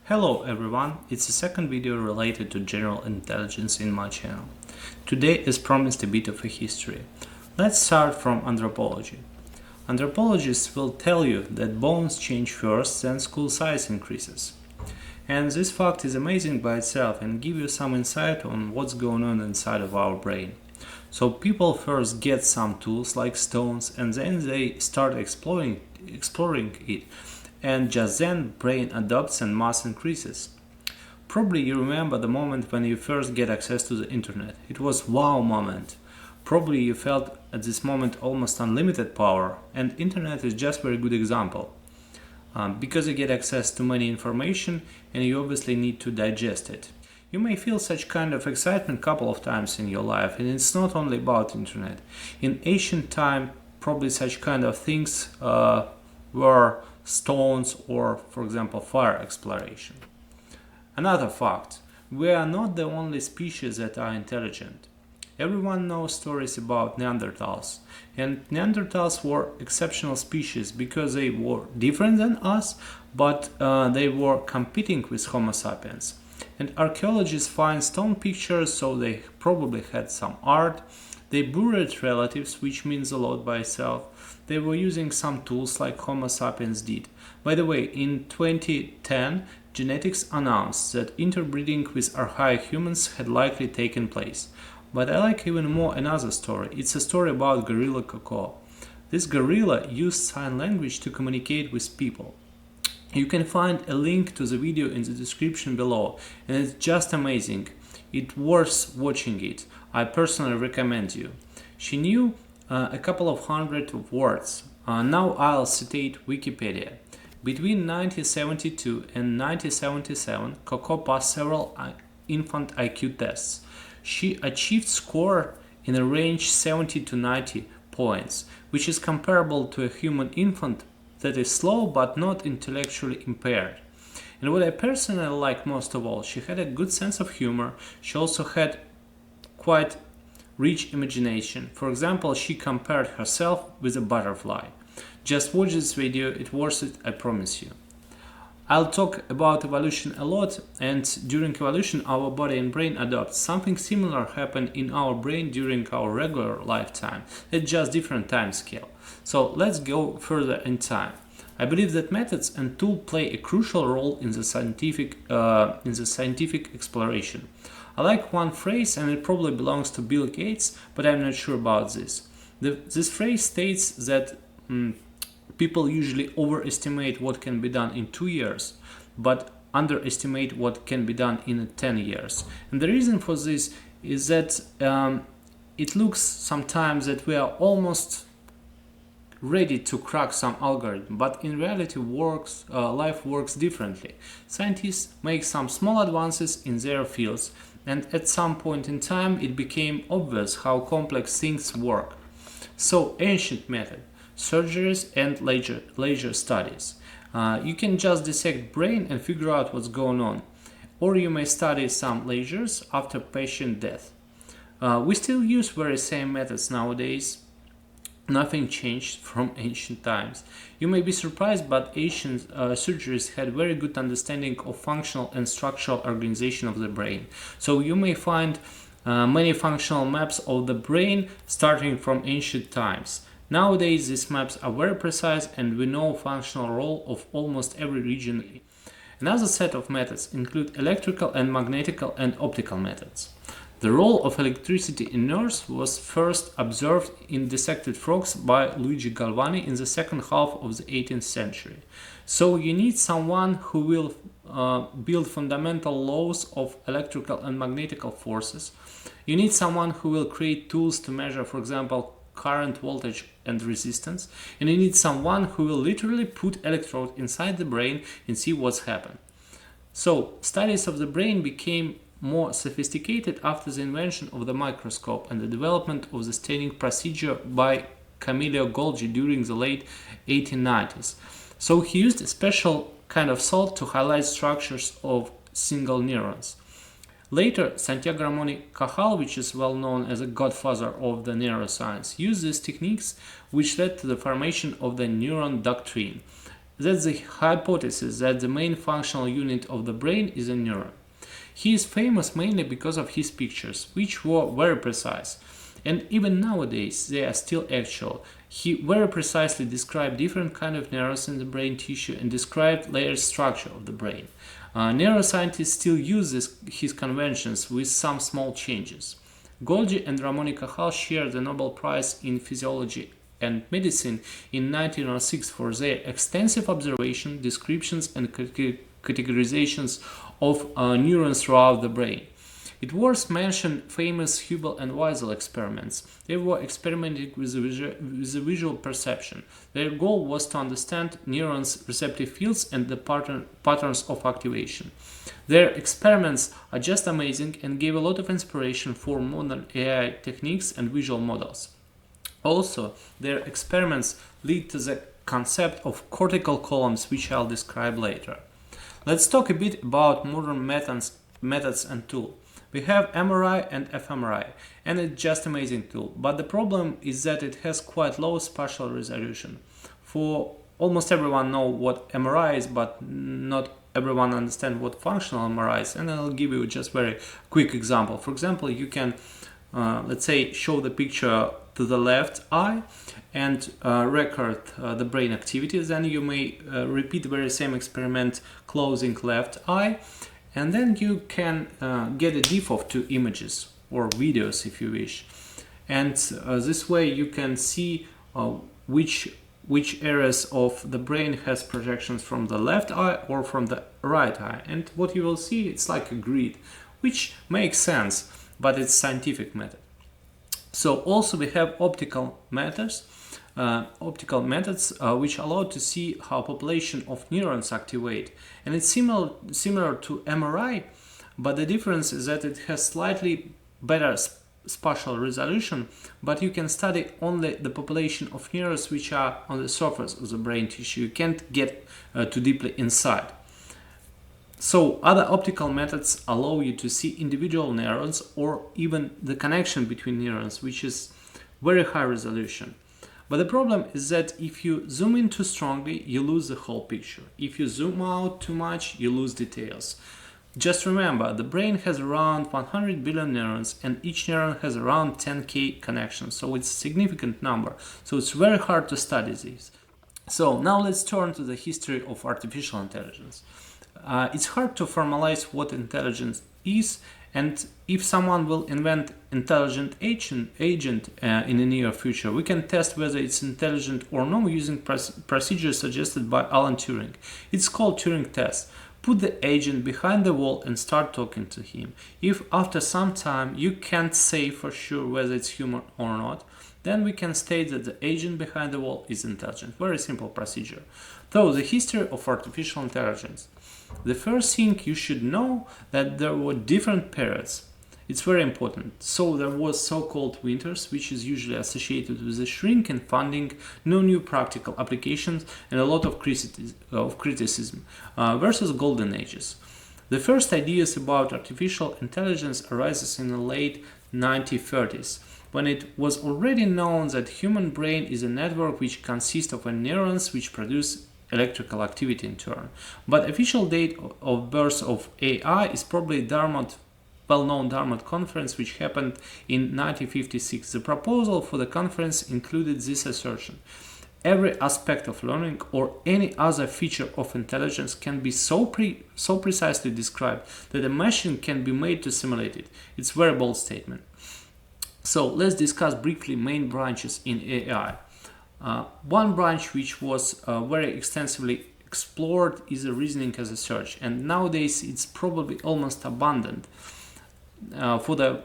Hello everyone, it's the second video related to general intelligence in my channel. Today is promised a bit of a history. Let's start from anthropology. Anthropologists will tell you that bones change first, then skull size increases. And this fact is amazing by itself and give you some insight on what's going on inside of our brain. So people first get some tools like stones and then they start exploring it. And just then brain adopts and mass increases. Probably you remember the moment when you first get access to the internet. It was wow moment. Probably you felt at this moment almost unlimited power, and internet is just a very good example. Because you get access to many information and you obviously need to digest it. You may feel such kind of excitement a couple of times in your life, and it's not only about internet. In ancient time, probably such kind of things were stones or, for example, fire exploration. Another fact, we are not the only species that are intelligent. Everyone knows stories about Neanderthals, and Neanderthals were exceptional species because they were different than us, but they were competing with Homo sapiens. And archaeologists find stone pictures, so they probably had some art. They buried relatives, which means a lot by itself. They were using some tools like Homo sapiens did. By the way, in 2010, genetics announced that interbreeding with archaic humans had likely taken place. But I like even more another story. It's a story about gorilla Coco. This gorilla used sign language to communicate with people. You can find a link to the video in the description below, and it's just amazing. It's worth watching it. I personally recommend you. She knew a couple of hundred of words. Now I'll citate Wikipedia. Between 1972 and 1977, Coco passed several infant IQ tests. She achieved score in a range 70 to 90 points, which is comparable to a human infant that is slow but not intellectually impaired. And what I personally like most of all, she had a good sense of humor. She also had quite rich imagination. For example, she compared herself with a butterfly. Just watch this video, it's worth it, I promise you. I'll talk about evolution a lot, and during evolution our body and brain adopt. Something similar happened in our brain during our regular lifetime. It's just different time scale. So let's go further in time. I believe that methods and tools play a crucial role in the scientific exploration. I like one phrase, and it probably belongs to Bill Gates, but I'm not sure about this. This phrase states that people usually overestimate what can be done in 2 years, but underestimate what can be done in 10 years. And the reason for this is that it looks sometimes that we are almost ready to crack some algorithm, but in reality life works differently. Scientists make some small advances in their fields, and at some point in time it became obvious how complex things work. So ancient method, surgeries and laser studies. You can just dissect brain and figure out what's going on, or you may study some lasers after patient death. We still use very same methods nowadays. Nothing changed from ancient times. You may be surprised, but ancient surgeries had very good understanding of functional and structural organization of the brain. So you may find many functional maps of the brain starting from ancient times. Nowadays these maps are very precise and we know functional role of almost every region. Another set of methods include electrical and magnetical and optical methods. The role of electricity in nerves was first observed in dissected frogs by Luigi Galvani in the second half of the 18th century. So you need someone who will build fundamental laws of electrical and magnetical forces. You need someone who will create tools to measure, for example, current, voltage and resistance. And you need someone who will literally put electrode inside the brain and see what's happened. So studies of the brain became more sophisticated after the invention of the microscope and the development of the staining procedure by Camillo Golgi during the late 1890s. So he used a special kind of salt to highlight structures of single neurons. Later, Santiago Ramon y Cajal, which is well known as a godfather of the neuroscience, used these techniques, which led to the formation of the neuron doctrine. that's the hypothesis that the main functional unit of the brain is a neuron. He is famous mainly because of his pictures, which were very precise. And even nowadays, they are still actual. He very precisely described different kinds of neurons in the brain tissue and described layered structure of the brain. Neuroscientists still use his conventions with some small changes. Golgi and Ramon y Cajal shared the Nobel Prize in Physiology and Medicine in 1906 for their extensive observation, descriptions, and categorizations of neurons throughout the brain. It worth mention famous Hubel and Wiesel experiments. They were experimenting with the visual perception. Their goal was to understand neurons' receptive fields and the patterns of activation. Their experiments are just amazing and gave a lot of inspiration for modern AI techniques and visual models. Also, their experiments lead to the concept of cortical columns, which I'll describe later. Let's talk a bit about modern methods and tools. We have MRI and fMRI, and it's just an amazing tool, but the problem is that it has quite low spatial resolution. For almost everyone know what MRI is, but not everyone understands what functional MRI is, and I'll give you just very quick example. For example, you can let's say show the picture to the left eye and record the brain activities. Then you may repeat the very same experiment closing left eye, and then you can get a diff of two images or videos if you wish, and this way you can see which areas of the brain has projections from the left eye or from the right eye. And what you will see, it's like a grid, which makes sense, but it's scientific method. So also we have optical methods which allow to see how population of neurons activate, and it's similar to MRI, but the difference is that it has slightly better spatial resolution, but you can study only the population of neurons which are on the surface of the brain tissue. You can't get too deeply inside. So other optical methods allow you to see individual neurons or even the connection between neurons, which is very high resolution. But the problem is that if you zoom in too strongly, you lose the whole picture. If you zoom out too much, you lose details. Just remember, the brain has around 100 billion neurons, and each neuron has around 10k connections, so it's a significant number. So it's very hard to study these. So now let's turn to the history of artificial intelligence. It's hard to formalize what intelligence is, and if someone will invent intelligent agent in the near future, we can test whether it's intelligent or no using procedure suggested by Alan Turing. It's called Turing test. Put the agent behind the wall and start talking to him. If after some time you can't say for sure whether it's human or not, then we can state that the agent behind the wall is intelligent. Very simple procedure. So the history of artificial intelligence. The first thing you should know that there were different periods. It's very important. So there was so-called winters, which is usually associated with a shrink in funding, no new practical applications, and a lot of criticism, versus golden ages. The first ideas about artificial intelligence arises in the late 1930s, when it was already known that human brain is a network which consists of neurons which produce electrical activity in turn. But official date of birth of AI is probably well-known Dartmouth conference, which happened in 1956. The proposal for the conference included this assertion: every aspect of learning or any other feature of intelligence can be so precisely described that a machine can be made to simulate it. It's a very bold statement. So let's discuss briefly main branches in AI. One branch which was very extensively explored is the reasoning as a search, and nowadays it's probably almost abandoned for the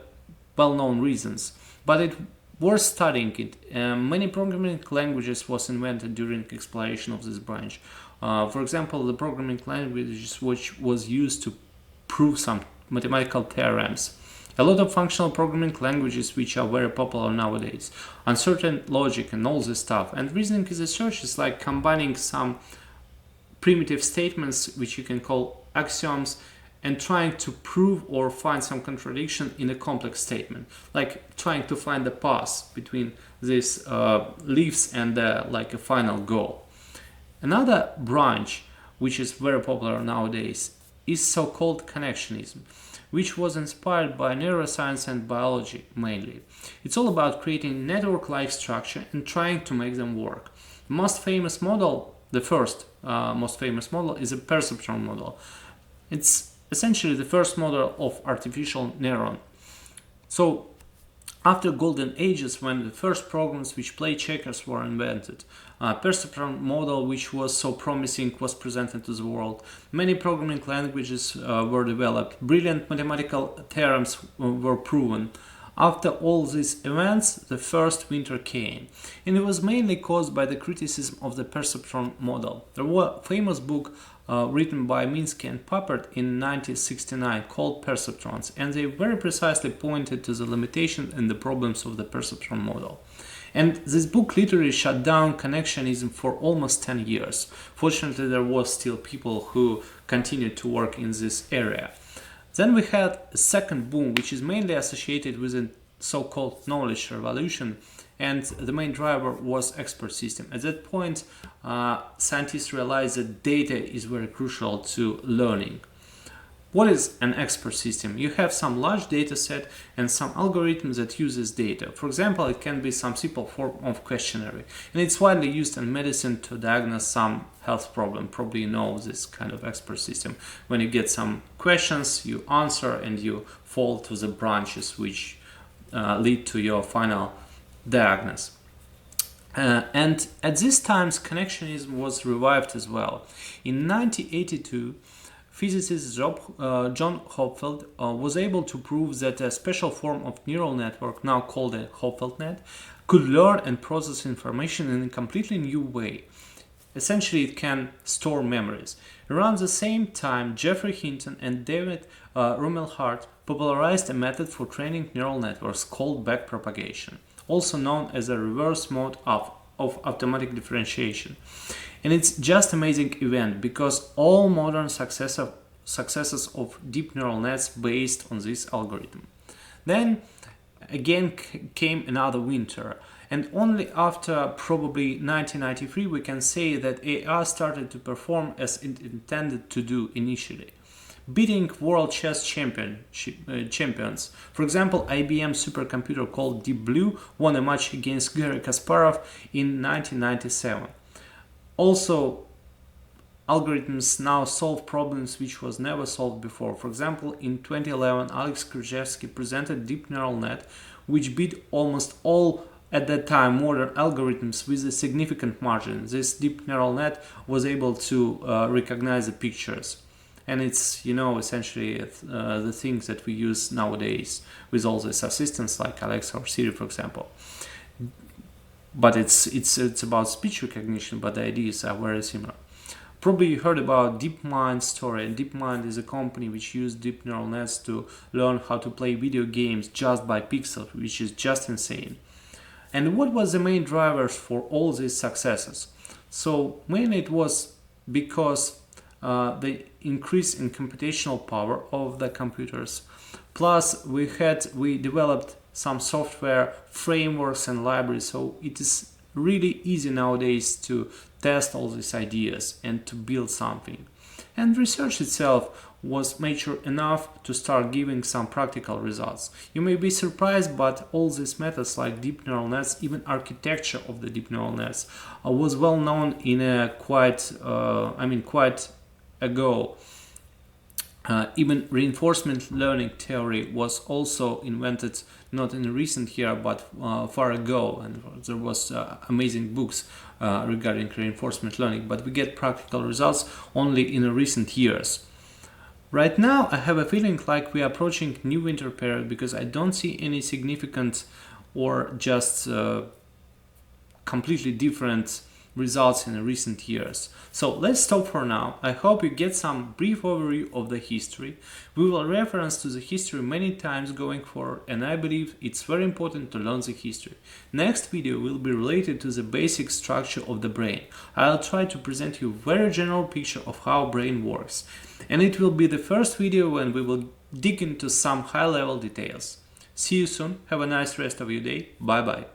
well-known reasons, but it worth studying it. Many programming languages was invented during exploration of this branch. For example, the programming language which was used to prove some mathematical theorems. A lot of functional programming languages which are very popular nowadays, uncertain logic and all this stuff. And reasoning as a search is like combining some primitive statements which you can call axioms and trying to prove or find some contradiction in a complex statement, like trying to find the path between these leaves and like a final goal. Another branch, which is very popular nowadays, is so-called connectionism, which was inspired by neuroscience and biology mainly. It's all about creating network-like structure and trying to make them work. The most famous model, the first most famous model, is a perceptron model. It's essentially the first model of artificial neuron. So after golden ages, when the first programs which play checkers were invented, a perceptron model which was so promising was presented to the world. Many programming languages were developed. Brilliant mathematical theorems were proven. After all these events, the first winter came, and it was mainly caused by the criticism of the perceptron model. There was a famous book written by Minsky and Papert in 1969 called Perceptrons, and they very precisely pointed to the limitations and the problems of the perceptron model. And this book literally shut down connectionism for almost 10 years. Fortunately, there was still people who continued to work in this area. Then we had a second boom, which is mainly associated with a so-called knowledge revolution, and the main driver was expert system. At that point, scientists realized that data is very crucial to learning. What is an expert system? You have some large data set and some algorithm that uses data. For example, it can be some simple form of questionnaire, and it's widely used in medicine to diagnose some health problem. Probably you know this kind of expert system. When you get some questions, you answer and you fall to the branches which lead to your final diagnosis. And at these times, connectionism was revived as well. In 1982, physicist John Hopfield was able to prove that a special form of neural network, now called a Hopfield net, could learn and process information in a completely new way. Essentially, it can store memories. Around the same time, Geoffrey Hinton and David Rumelhart popularized a method for training neural networks called backpropagation, also known as a reverse mode of automatic differentiation. And it's just an amazing event because all modern successes of deep neural nets based on this algorithm. Then again came another winter, and only after probably 1993 we can say that AI started to perform as it intended to do initially, beating world chess champions. For example, IBM supercomputer called Deep Blue won a match against Garry Kasparov in 1997. Also, algorithms now solve problems which was never solved before. For example, in 2011, Alex Krzyzewski presented deep neural net which beat almost all at that time modern algorithms with a significant margin. This deep neural net was able to recognize the pictures. And it's, essentially the things that we use nowadays with all these assistants like Alexa or Siri, for example. But it's about speech recognition, but the ideas are very similar. Probably you heard about DeepMind's story, and DeepMind is a company which used deep neural nets to learn how to play video games just by pixels, which is just insane. And what was the main drivers for all these successes? So mainly it was because the increase in computational power of the computers. Plus we developed some software frameworks and libraries, so it is really easy nowadays to test all these ideas and to build something. And research itself was mature enough to start giving some practical results. You may be surprised, but all these methods like deep neural nets, even architecture of the deep neural nets, was well known in a quite ago. Even reinforcement learning theory was also invented not in a recent year but far ago, and there was amazing books regarding reinforcement learning, but we get practical results only in recent years. Right now I have a feeling like we are approaching new winter period because I don't see any significant or just completely different results in recent years. So let's stop for now. I hope you get some brief overview of the history. We will reference to the history many times going forward, and I believe it's very important to learn the history. Next video will be related to the basic structure of the brain. I'll try to present you a very general picture of how brain works, and it will be the first video when we will dig into some high-level details. See you soon. Have a nice rest of your day. Bye bye.